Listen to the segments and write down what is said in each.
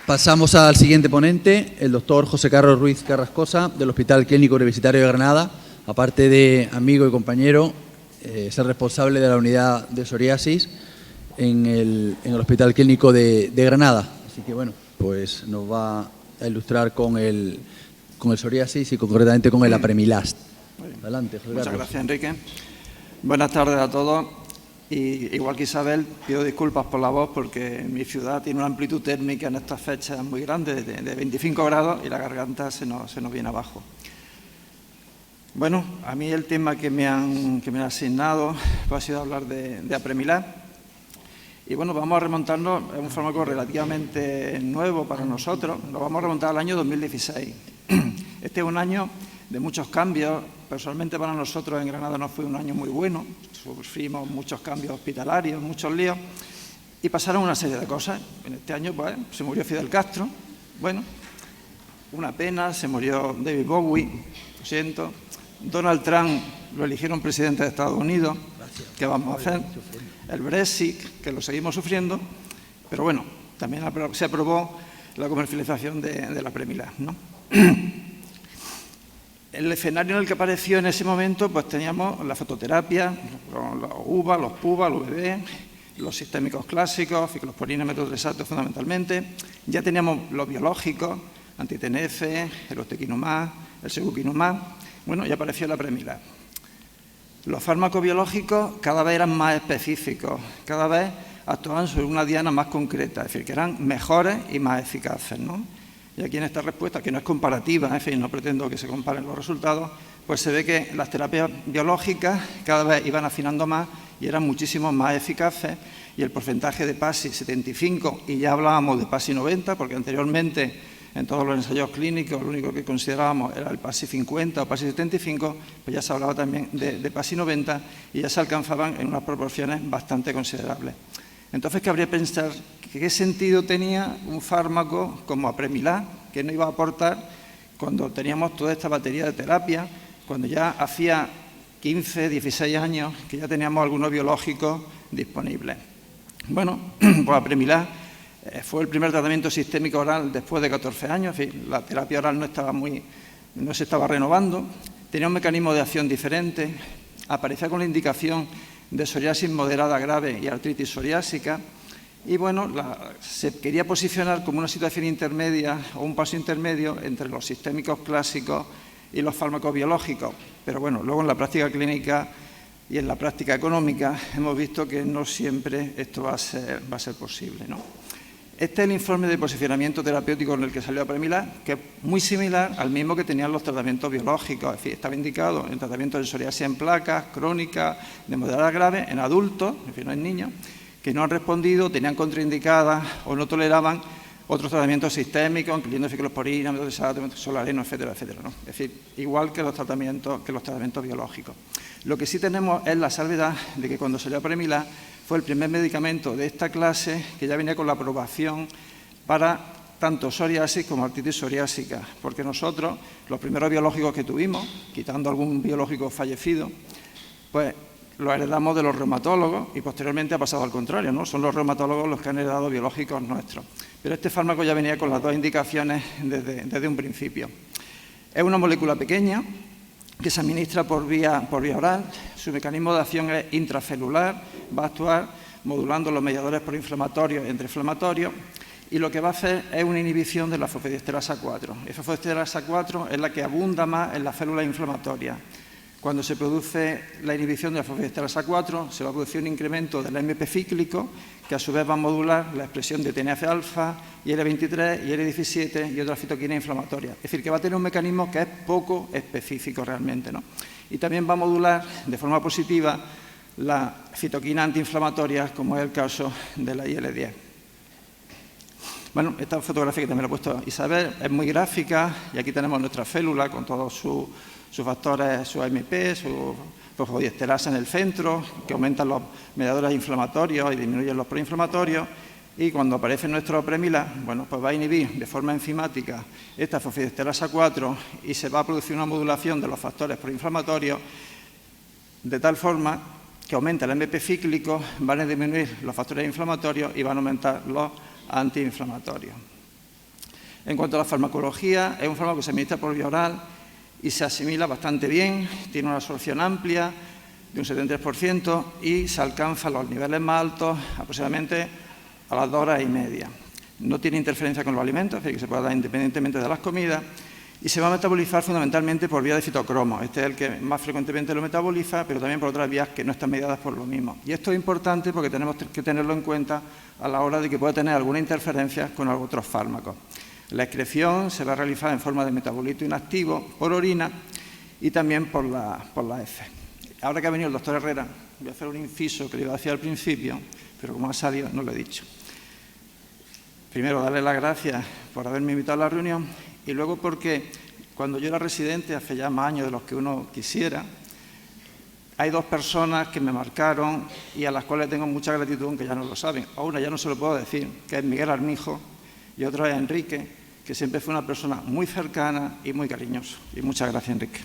Pasamos al siguiente ponente, el doctor José Carlos Ruiz Carrascosa, del Hospital Clínico Universitario de Granada. Aparte de amigo y compañero, es el responsable de la unidad de psoriasis en el Hospital Clínico de Granada. Así que, bueno, pues nos va a ilustrar con el psoriasis y concretamente con el Apremilast. Adelante, José Carlos. Muchas gracias, Enrique. Buenas tardes a todos. Y igual que Isabel, pido disculpas por la voz porque mi ciudad tiene una amplitud térmica en estas fechas muy grande, de 25 grados, y la garganta se nos viene abajo. Bueno, a mí el tema que me han asignado ha sido hablar de Apremilast. Y bueno, vamos a remontarnos, es un fármaco relativamente nuevo para nosotros, nos vamos a remontar al año 2016. Este es un año de muchos cambios. Personalmente para nosotros en Granada no fue un año muy bueno, sufrimos muchos cambios hospitalarios, muchos líos, y pasaron una serie de cosas. En este año pues, se murió Fidel Castro, bueno, una pena, se murió David Bowie, lo siento, Donald Trump lo eligieron presidente de Estados Unidos, ¿qué vamos a hacer? El Brexit, que lo seguimos sufriendo, pero bueno, también se aprobó la comercialización de la Apremilast, ¿no? El escenario en el que apareció en ese momento, pues teníamos la fototerapia, los UVA, los PUVA, los UVB, los sistémicos clásicos, ciclosporina, metotrexato fundamentalmente. Ya teníamos los biológicos, anti-TNF, el ustekinumab, el secukinumab. Bueno, ya apareció la Apremilast. Los fármacos biológicos cada vez eran más específicos, cada vez actuaban sobre una diana más concreta, es decir, que eran mejores y más eficaces, ¿no? Y aquí en esta respuesta, que no es comparativa, en fin, no pretendo que se comparen los resultados, pues se ve que las terapias biológicas cada vez iban afinando más y eran muchísimo más eficaces, y el porcentaje de PASI 75, y ya hablábamos de PASI 90, porque anteriormente en todos los ensayos clínicos lo único que considerábamos era el PASI 50 o PASI 75, pues ya se hablaba también de PASI 90 y ya se alcanzaban en unas proporciones bastante considerables. Entonces, cabría pensar qué sentido tenía un fármaco como Apremilast, que no iba a aportar cuando teníamos toda esta batería de terapia, cuando ya hacía 15, 16 años que ya teníamos algunos biológicos disponibles. Bueno, pues Apremilast fue el primer tratamiento sistémico oral después de 14 años, en fin, la terapia oral no se estaba renovando, tenía un mecanismo de acción diferente, aparecía con la indicación de psoriasis moderada grave y artritis psoriásica, y bueno, se quería posicionar como una situación intermedia o un paso intermedio entre los sistémicos clásicos y los fármacos biológicos. Pero bueno, luego en la práctica clínica y en la práctica económica hemos visto que no siempre esto va a ser posible, ¿no? Este es el informe de posicionamiento terapéutico en el que salió Apremilast, que es muy similar al mismo que tenían los tratamientos biológicos. Es decir, estaba indicado en tratamiento de psoriasis en placas, crónica, de moderada grave, en adultos, en fin, no en niños, que no han respondido, tenían contraindicadas o no toleraban otros tratamientos sistémicos, incluyendo ciclosporina, metotrexato, solareno, etcétera, etcétera, ¿no? Es decir, igual que los tratamientos biológicos. Lo que sí tenemos es la salvedad de que cuando salió Apremilast fue el primer medicamento de esta clase que ya venía con la aprobación para tanto psoriasis como artritis psoriásica, porque nosotros, los primeros biológicos que tuvimos, quitando algún biológico fallecido, pues lo heredamos de los reumatólogos y posteriormente ha pasado al contrario, ¿no? Son los reumatólogos los que han heredado biológicos nuestros. Pero este fármaco ya venía con las dos indicaciones desde un principio. Es una molécula pequeña que se administra por vía oral. Su mecanismo de acción es intracelular, va a actuar modulando los mediadores proinflamatorios y antiinflamatorios, y lo que va a hacer es una inhibición de la fosfodiesterasa 4. Esa fosfodiesterasa 4 es la que abunda más en las células inflamatorias. Cuando se produce la inhibición de la fosfodiesterasa 4, se va a producir un incremento del AMP cíclico, que a su vez va a modular la expresión de TNF-alfa, IL-23, IL-17 y otras citoquinas inflamatorias. Es decir, que va a tener un mecanismo que es poco específico realmente, ¿no? Y también va a modular de forma positiva la citoquina antiinflamatoria, como es el caso de la IL-10. Bueno, esta fotografía que también la ha puesto Isabel es muy gráfica, y aquí tenemos nuestra célula con todos sus factores, su AMP, su fosfodiesterasa en el centro, que aumentan los mediadores inflamatorios y disminuyen los proinflamatorios, y cuando aparece nuestro Apremilast, bueno, pues va a inhibir de forma enzimática esta fosfodiesterasa 4 y se va a producir una modulación de los factores proinflamatorios de tal forma que aumenta el AMP cíclico, van a disminuir los factores inflamatorios y van a aumentar los antiinflamatorios. En cuanto a la farmacología, es un fármaco que se administra por vía oral y se asimila bastante bien, tiene una absorción amplia de un 73% y se alcanza los niveles más altos aproximadamente a las 2 horas y media. No tiene interferencia con los alimentos, es decir, que se puede dar independientemente de las comidas, y se va a metabolizar fundamentalmente por vía de citocromo. Este es el que más frecuentemente lo metaboliza, pero también por otras vías que no están mediadas por lo mismo. Y esto es importante porque tenemos que tenerlo en cuenta a la hora de que pueda tener alguna interferencia con otros fármacos. La excreción se va a realizar en forma de metabolito inactivo por orina y también por la heces. Ahora que ha venido el doctor Herrera, voy a hacer un inciso que le iba a decir al principio, pero como ha salido no lo he dicho. Primero, darle las gracias por haberme invitado a la reunión y luego porque cuando yo era residente, hace ya más años de los que uno quisiera, hay 2 personas que me marcaron y a las cuales tengo mucha gratitud, aunque ya no lo saben. A una ya no se lo puedo decir, que es Miguel Armijo, y otra es Enrique, que siempre fue una persona muy cercana y muy cariñosa. Y muchas gracias, Enrique.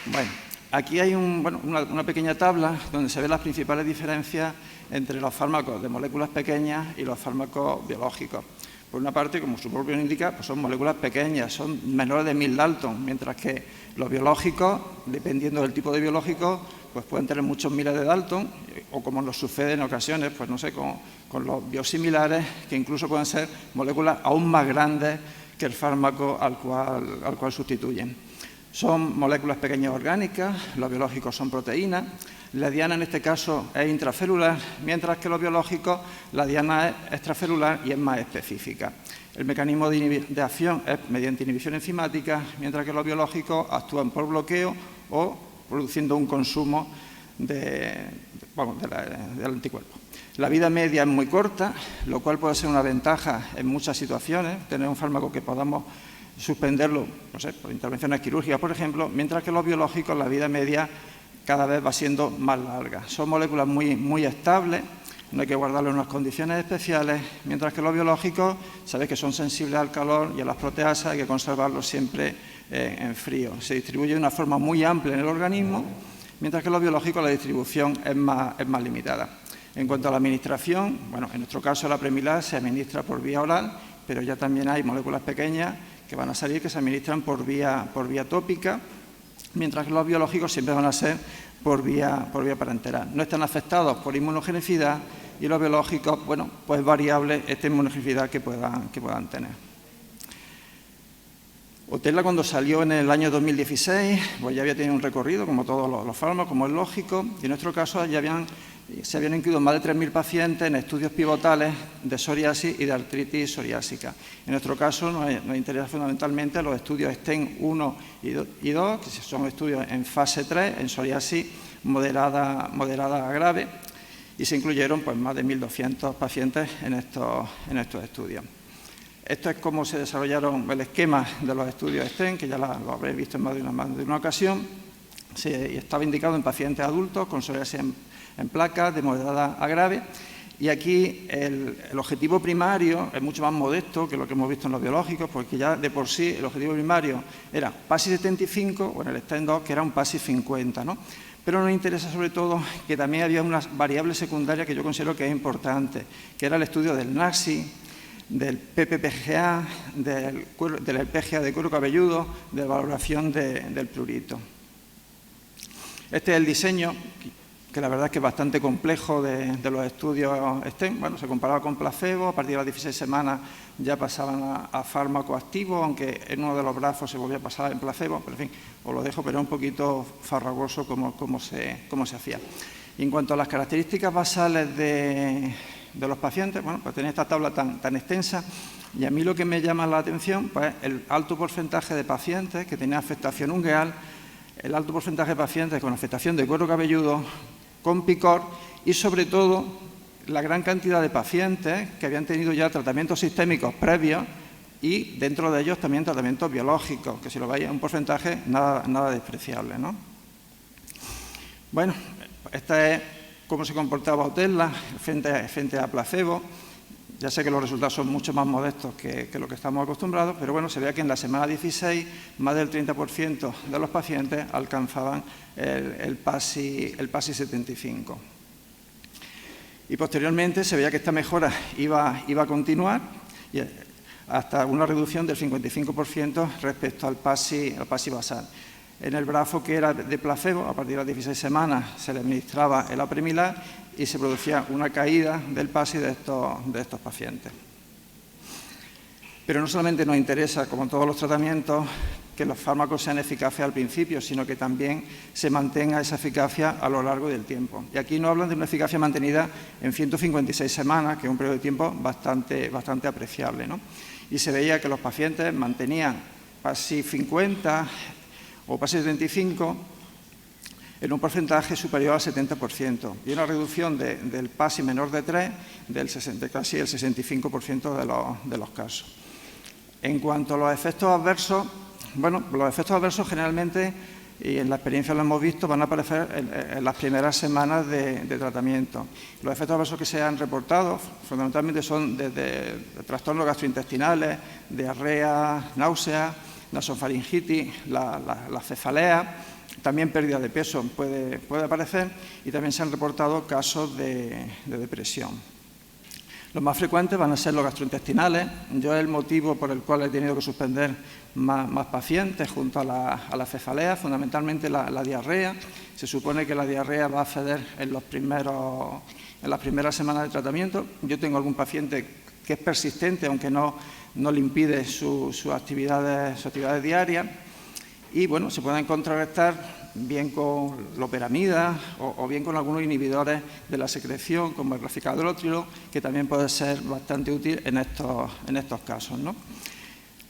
Bueno, aquí hay una pequeña tabla donde se ven las principales diferencias entre los fármacos de moléculas pequeñas y los fármacos biológicos. Por una parte, como su propio nombre indica, pues son moléculas pequeñas, son menores de 1000 Dalton, mientras que los biológicos, dependiendo del tipo de biológico, pues pueden tener muchos miles de Dalton, o como nos sucede en ocasiones, pues no sé, con los biosimilares, que incluso pueden ser moléculas aún más grandes que el fármaco al cual sustituyen. Son moléculas pequeñas orgánicas, los biológicos son proteínas. La diana en este caso es intracelular, mientras que los biológicos la diana es extracelular y es más específica. El mecanismo de acción es mediante inhibición enzimática, mientras que los biológicos actúan por bloqueo o produciendo un consumo del anticuerpo. La vida media es muy corta, lo cual puede ser una ventaja en muchas situaciones, tener un fármaco que podamos suspenderlo, no sé, por intervenciones quirúrgicas, por ejemplo, mientras que los biológicos la vida media cada vez va siendo más larga. Son moléculas muy estables, no hay que guardarlo en unas condiciones especiales, mientras que los biológicos, sabéis que son sensibles al calor y a las proteasas, hay que conservarlos siempre en frío. Se distribuye de una forma muy amplia en el organismo, mientras que los biológicos la distribución es más limitada. En cuanto a la administración, bueno, en nuestro caso la Premilar se administra por vía oral, pero ya también hay moléculas pequeñas que van a salir que se administran por vía tópica, mientras que los biológicos siempre van a ser por vía parenteral. No están afectados por inmunogenicidad y los biológicos, bueno, pues variable esta inmunogenicidad que puedan tener. Otezla, cuando salió en el año 2016, pues ya había tenido un recorrido, como todos los fármacos, como es lógico, y en nuestro caso ya se habían incluido más de 3.000 pacientes en estudios pivotales de psoriasis y de artritis psoriásica. En nuestro caso nos interesa fundamentalmente los estudios STEM 1 y 2, que son estudios en fase 3, en psoriasis moderada a grave, y se incluyeron pues, más de 1.200 pacientes en estos estudios. Esto es cómo se desarrollaron el esquema de los estudios STEM, que ya lo habréis visto en más de una ocasión. Estaba indicado en pacientes adultos con psoriasis en placas de moderada a grave, y aquí el objetivo primario es mucho más modesto que lo que hemos visto en los biológicos, porque ya de por sí el objetivo primario era PASI 75 o en el STEM 2 que era un PASI 50, ¿no? Pero nos interesa sobre todo que también había una variable secundaria que yo considero que es importante, que era el estudio del NASI, del PPPGA, del PGA de cuero cabelludo, de valoración del prurito. Este es el diseño, que la verdad es que es bastante complejo de los estudios STEM. Bueno, se comparaba con placebo, a partir de las 16 semanas ya pasaban a fármaco activo, aunque en uno de los brazos se volvía a pasar en placebo, pero en fin, os lo dejo, pero es un poquito farragoso cómo se hacía. Y en cuanto a las características basales de los pacientes, bueno, pues tenéis esta tabla tan extensa, y a mí lo que me llama la atención, pues el alto porcentaje de pacientes que tenían afectación ungueal, el alto porcentaje de pacientes con afectación de cuero cabelludo, con picor y sobre todo la gran cantidad de pacientes que habían tenido ya tratamientos sistémicos previos y dentro de ellos también tratamientos biológicos, que si lo veis es un porcentaje nada despreciable, ¿no? Bueno, esta es cómo se comportaba Otezla frente a placebo. Ya sé que los resultados son mucho más modestos que lo que estamos acostumbrados, pero bueno, se ve que en la semana 16 más del 30% de los pacientes alcanzaban el PASI 75. Y posteriormente se veía que esta mejora iba a continuar y hasta una reducción del 55% respecto al PASI basal. En el brazo que era de placebo, a partir de las 16 semanas se le administraba el apremilar y se producía una caída del PASI de estos pacientes. Pero no solamente nos interesa, como en todos los tratamientos, que los fármacos sean eficaces al principio, sino que también se mantenga esa eficacia a lo largo del tiempo. Y aquí nos hablan de una eficacia mantenida en 156 semanas, que es un periodo de tiempo bastante apreciable, ¿no? Y se veía que los pacientes mantenían PASI 50 o PASI 75 en un porcentaje superior al 70% y una reducción del PASI menor de 3 de casi el 65% de los casos. En cuanto a los efectos adversos, bueno, los efectos adversos generalmente, y en la experiencia lo hemos visto, van a aparecer en las primeras semanas de tratamiento. Los efectos adversos que se han reportado fundamentalmente son desde trastornos gastrointestinales, diarrea, náusea, nasofaringitis, la cefalea, también pérdida de peso puede aparecer y también se han reportado casos de depresión. Los más frecuentes van a ser los gastrointestinales. Yo es el motivo por el cual he tenido que suspender más pacientes junto a la cefalea, fundamentalmente la diarrea. Se supone que la diarrea va a ceder en las primeras semanas de tratamiento. Yo tengo algún paciente que es persistente, aunque no le impide sus actividades diarias. Y bueno, se pueden contrarrestar bien con loperamida o bien con algunos inhibidores de la secreción, como el raficadrótrilo, que también puede ser bastante útil en estos casos, ¿no?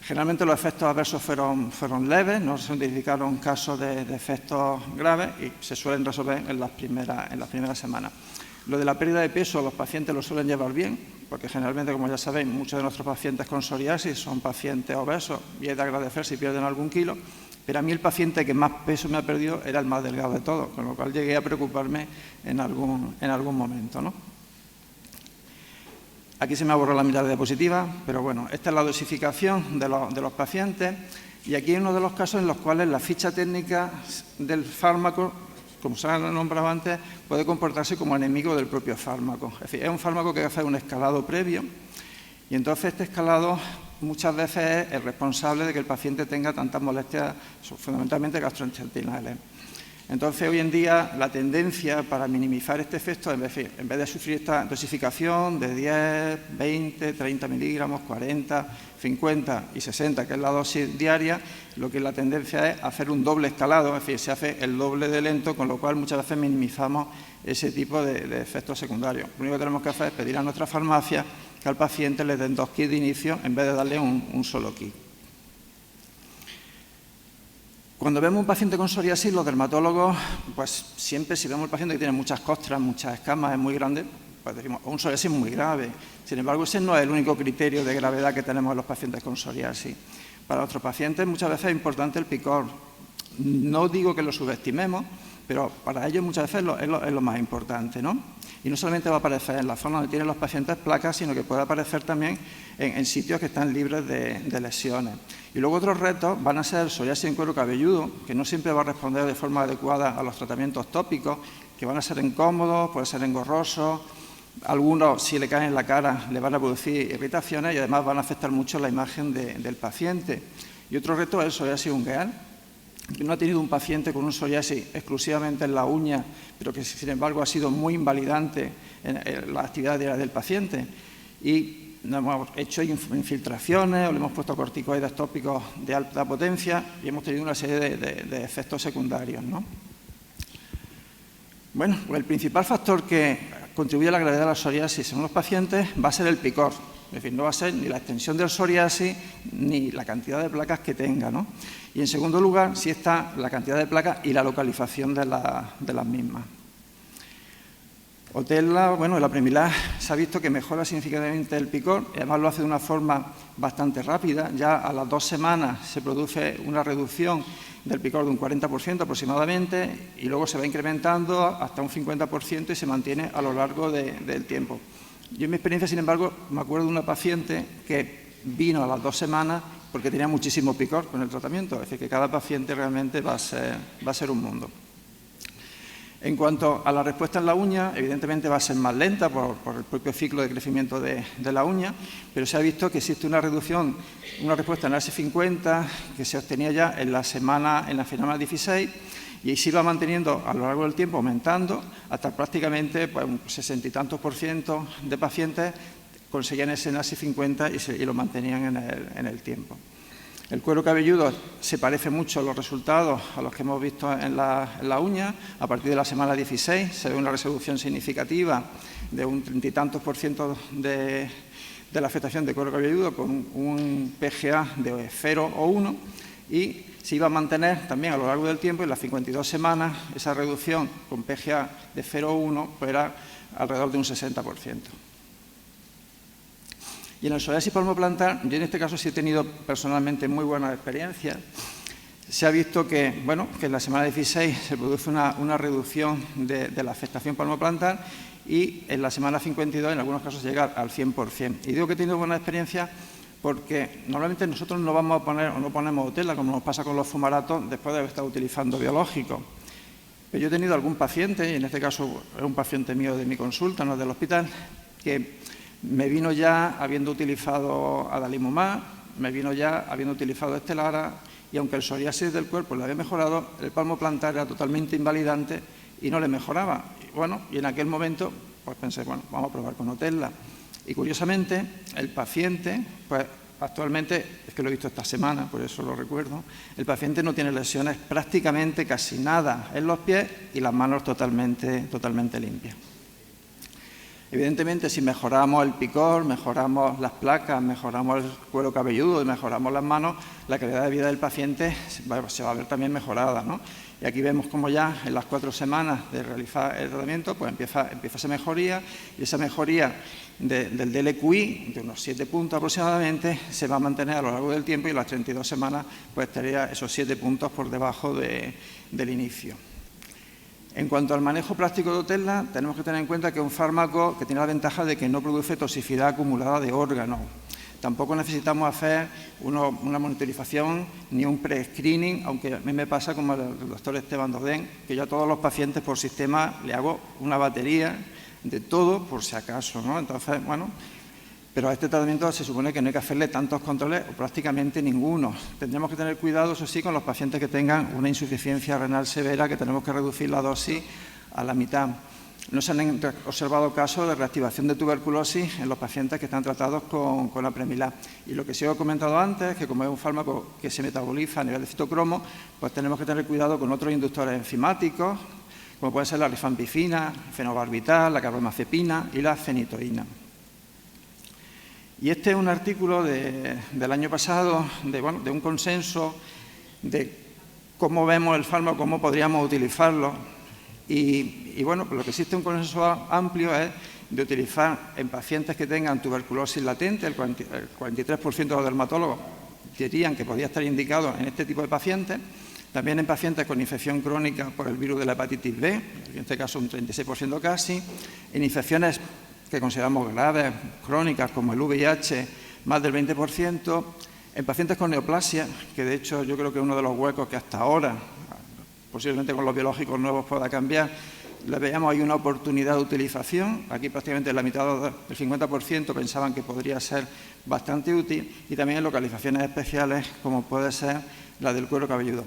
Generalmente los efectos adversos fueron leves, no se identificaron casos de efectos graves y se suelen resolver en las primeras semanas. Lo de la pérdida de peso, los pacientes lo suelen llevar bien, porque generalmente, como ya sabéis, muchos de nuestros pacientes con psoriasis son pacientes obesos y es de agradecer si pierden algún kilo. Pero a mí el paciente que más peso me ha perdido era el más delgado de todos, con lo cual llegué a preocuparme en algún momento, ¿no? Aquí se me ha borrado la mitad de diapositiva, pero bueno, esta es la dosificación de los pacientes y aquí hay uno de los casos en los cuales la ficha técnica del fármaco, como se ha nombrado antes, puede comportarse como enemigo del propio fármaco. Es decir, es un fármaco que hace un escalado previo y entonces este escalado muchas veces es el responsable de que el paciente tenga tantas molestias, fundamentalmente gastrointestinales. Entonces, hoy en día, la tendencia para minimizar este efecto, en vez de sufrir esta dosificación de 10, 20, 30 miligramos, 40, 50 y 60, que es la dosis diaria, lo que la tendencia es hacer un doble escalado, es decir, se hace el doble de lento, con lo cual muchas veces minimizamos ese tipo de efectos secundarios. Lo único que tenemos que hacer es pedir a nuestra farmacia que al paciente le den 2 kits de inicio en vez de darle un solo kit. Cuando vemos un paciente con psoriasis, los dermatólogos, pues siempre si vemos un paciente que tiene muchas costras, muchas escamas, es muy grande, pues decimos, un psoriasis muy grave. Sin embargo, ese no es el único criterio de gravedad que tenemos en los pacientes con psoriasis. Para nuestros pacientes muchas veces es importante el picor. No digo que lo subestimemos, pero para ellos muchas veces es lo más importante, ¿no? Y no solamente va a aparecer en la zona donde tienen los pacientes placas, sino que puede aparecer también en sitios que están libres de lesiones. Y luego otros retos van a ser el psoriasis en cuero cabelludo, que no siempre va a responder de forma adecuada a los tratamientos tópicos, que van a ser incómodos, pueden ser engorrosos, algunos si le caen en la cara le van a producir irritaciones y además van a afectar mucho la imagen del paciente. Y otro reto es el psoriasis ungueal. No ha tenido un paciente con un psoriasis exclusivamente en la uña, pero que sin embargo ha sido muy invalidante en la actividad diaria del paciente. Y hemos hecho infiltraciones o le hemos puesto corticoides tópicos de alta potencia y hemos tenido una serie de efectos secundarios, ¿no? Bueno, pues el principal factor que contribuye a la gravedad de la psoriasis en los pacientes va a ser el picor. Es decir, no va a ser ni la extensión del psoriasis ni la cantidad de placas que tenga, ¿no? Y en segundo lugar, sí está la cantidad de placas y la localización de las mismas. Otella, bueno, el apremilar se ha visto que mejora significativamente el picor y además lo hace de una forma bastante rápida. Ya a las 2 semanas se produce una reducción del picor de un 40% aproximadamente y luego se va incrementando hasta un 50% y se mantiene a lo largo del tiempo. Yo en mi experiencia, sin embargo, me acuerdo de una paciente que vino a las 2 semanas porque tenía muchísimo picor con el tratamiento. Es decir, que cada paciente realmente va a ser un mundo. En cuanto a la respuesta en la uña, evidentemente va a ser más lenta por el propio ciclo de crecimiento de la uña, pero se ha visto que existe una reducción, una respuesta en la S50 que se obtenía ya en la semana 16 y se iba manteniendo a lo largo del tiempo, aumentando, hasta prácticamente pues, un 60 y tantos % de pacientes conseguían ese NASI 50 y lo mantenían en el tiempo. El cuero cabelludo se parece mucho a los resultados a los que hemos visto en la uña. A partir de la semana 16 se ve una resolución significativa de un 30 y tantos % de la afectación de cuero cabelludo con un PGA de 0 o 1 y se iba a mantener también a lo largo del tiempo. En las 52 semanas esa reducción con PGA de 0 o 1 pues era alrededor de un 60%. Y en el psoriasis palmoplantar, yo en este caso sí he tenido personalmente muy buenas experiencias. Se ha visto que, bueno, que en la semana 16 se produce una reducción de la afectación palmoplantar y en la semana 52 en algunos casos llega al 100%. Y digo que he tenido buenas experiencias porque normalmente nosotros no vamos a poner o no ponemos Otella, como nos pasa con los fumaratos, después de haber estado utilizando biológicos. Pero yo he tenido algún paciente, y en este caso es un paciente mío de mi consulta, no del hospital, que me vino ya habiendo utilizado adalimumab, me vino ya habiendo utilizado Estelara y aunque el psoriasis del cuerpo le había mejorado, el palmoplantar era totalmente invalidante y no le mejoraba. Y bueno, y en aquel momento pues pensé, bueno, vamos a probar con Otella. Y curiosamente, el paciente, pues actualmente, es que lo he visto esta semana, por eso lo recuerdo, el paciente no tiene lesiones prácticamente casi nada en los pies y las manos totalmente limpias. Evidentemente, si mejoramos el picor, mejoramos las placas, mejoramos el cuero cabelludo y mejoramos las manos, la calidad de vida del paciente se va a ver también mejorada, ¿no? Y aquí vemos como ya en las 4 semanas de realizar el tratamiento, pues empieza esa mejoría y esa mejoría del DLQI, de unos 7 puntos aproximadamente, se va a mantener a lo largo del tiempo y en las 32 semanas pues estaría esos 7 puntos por debajo del inicio. En cuanto al manejo práctico de Otella, tenemos que tener en cuenta que es un fármaco que tiene la ventaja de que no produce toxicidad acumulada de órganos. Tampoco necesitamos hacer una monitorización ni un pre-screening, aunque a mí me pasa como el doctor Esteban Dodén, que yo a todos los pacientes por sistema le hago una batería de todo por si acaso, ¿no? Entonces, bueno, pero a este tratamiento se supone que no hay que hacerle tantos controles o prácticamente ninguno. Tendríamos que tener cuidado, eso sí, con los pacientes que tengan una insuficiencia renal severa, que tenemos que reducir la dosis a la mitad. No se han observado casos de reactivación de tuberculosis en los pacientes que están tratados con apremilast. Y lo que sí os he comentado antes, que como es un fármaco que se metaboliza a nivel de citocromo, pues tenemos que tener cuidado con otros inductores enzimáticos, como pueden ser la rifampicina, fenobarbital, la carbamazepina y la fenitoína. Y este es un artículo del año pasado, de un consenso de cómo vemos el fármaco, cómo podríamos utilizarlo. Y bueno, pues lo que existe un consenso amplio es de utilizar en pacientes que tengan tuberculosis latente, el 43% de los dermatólogos dirían que podría estar indicado en este tipo de pacientes, también en pacientes con infección crónica por el virus de la hepatitis B, en este caso un 36% casi, en infecciones que consideramos graves, crónicas, como el VIH, más del 20%, en pacientes con neoplasia, que de hecho yo creo que es uno de los huecos que hasta ahora, posiblemente con los biológicos nuevos pueda cambiar, le veíamos ahí una oportunidad de utilización. Aquí prácticamente la mitad del 50% pensaban que podría ser bastante útil, y también en localizaciones especiales como puede ser la del cuero cabelludo.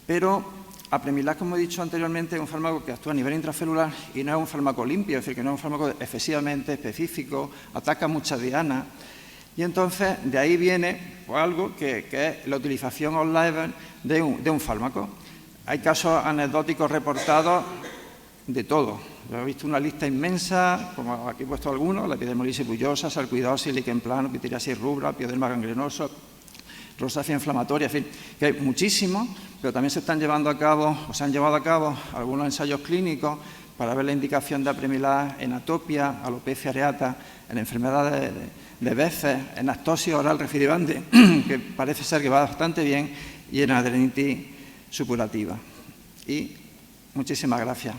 Pero apremilast, como he dicho anteriormente, es un fármaco que actúa a nivel intracelular y no es un fármaco limpio, es decir, que no es un fármaco excesivamente específico, ataca muchas dianas. Y entonces de ahí viene pues, algo que es la utilización on-label de un fármaco. Hay casos anecdóticos reportados de todo. Yo he visto una lista inmensa, como aquí he puesto algunos: la epidermolisis bullosa, sarcoidosis, lichen plano, pitiriasis rubra, pioderma gangrenoso, rosácea inflamatoria, en fin, que hay muchísimos, pero también se han llevado a cabo algunos ensayos clínicos para ver la indicación de apremilast en atopia, alopecia areata, en enfermedades de Behçet, en astosis oral recidivante, que parece ser que va bastante bien, y en adenitis supurativa. Y muchísimas gracias.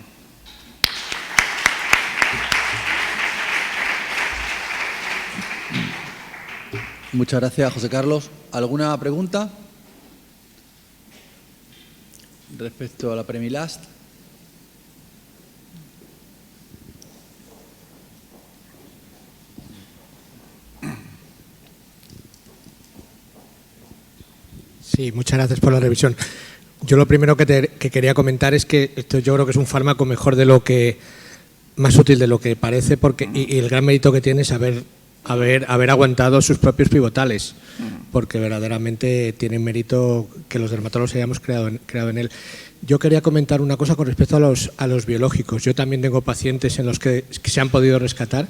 Muchas gracias, José Carlos. ¿Alguna pregunta respecto a la apremilast? Sí, muchas gracias por la revisión. Yo lo primero que quería comentar es que esto yo creo que es un fármaco mejor de lo que, más útil de lo que parece, porque y el gran mérito que tiene es haber aguantado sus propios pivotales, porque verdaderamente tiene mérito que los dermatólogos hayamos creado en él. Yo quería comentar una cosa con respecto a los biológicos. Yo también tengo pacientes en los que se han podido rescatar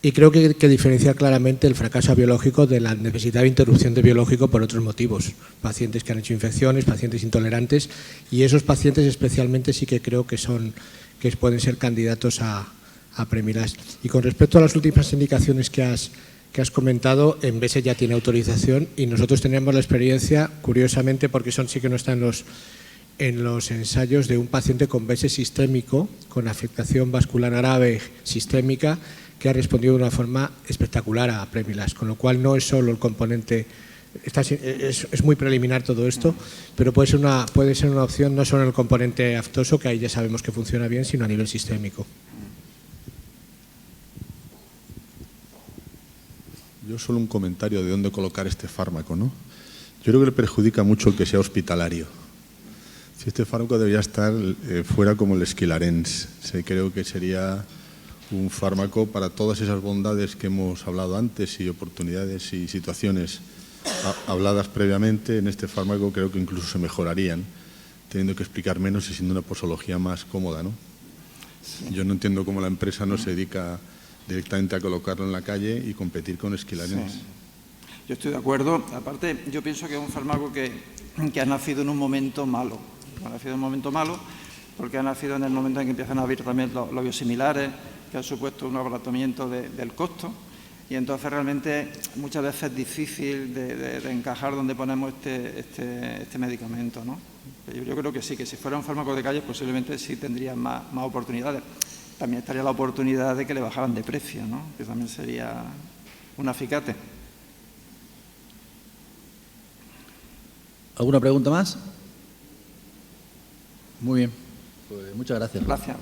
y creo que hay que diferenciar claramente el fracaso biológico de la necesidad de interrupción de biológico por otros motivos. Pacientes que han hecho infecciones, pacientes intolerantes, y esos pacientes especialmente sí que creo que pueden ser candidatos a Premilas. Y con respecto a las últimas indicaciones que has comentado, Embese ya tiene autorización y nosotros tenemos la experiencia, curiosamente, porque sí que no está en los ensayos, de un paciente con Bese sistémico, con afectación vascular grave sistémica, que ha respondido de una forma espectacular a Premilas, con lo cual no es solo el componente, es muy preliminar todo esto, pero puede ser una opción no solo en el componente aftoso, que ahí ya sabemos que funciona bien, sino a nivel sistémico. Yo solo un comentario de dónde colocar este fármaco, ¿no? Yo creo que le perjudica mucho el que sea hospitalario. Si este fármaco debería estar fuera como el Skilarence, creo que sería un fármaco para todas esas bondades que hemos hablado antes y oportunidades y situaciones habladas previamente. En este fármaco creo que incluso se mejorarían, teniendo que explicar menos y siendo una posología más cómoda, ¿no? Sí. Yo no entiendo cómo la empresa no se dedica directamente a colocarlo en la calle y competir con Skilarence. Sí. Yo estoy de acuerdo. Aparte, yo pienso que es un fármaco que ha nacido en un momento malo. Ha nacido en un momento malo porque ha nacido en el momento en que empiezan a haber también los biosimilares, que han supuesto un abaratamiento del costo, y entonces realmente muchas veces es difícil de encajar donde ponemos este medicamento, ¿no? Yo creo que sí, que si fuera un fármaco de calle posiblemente sí tendrían más oportunidades. También estaría la oportunidad de que le bajaran de precio, ¿no? Que también sería un acicate. ¿Alguna pregunta más? Muy bien, pues muchas gracias. Gracias.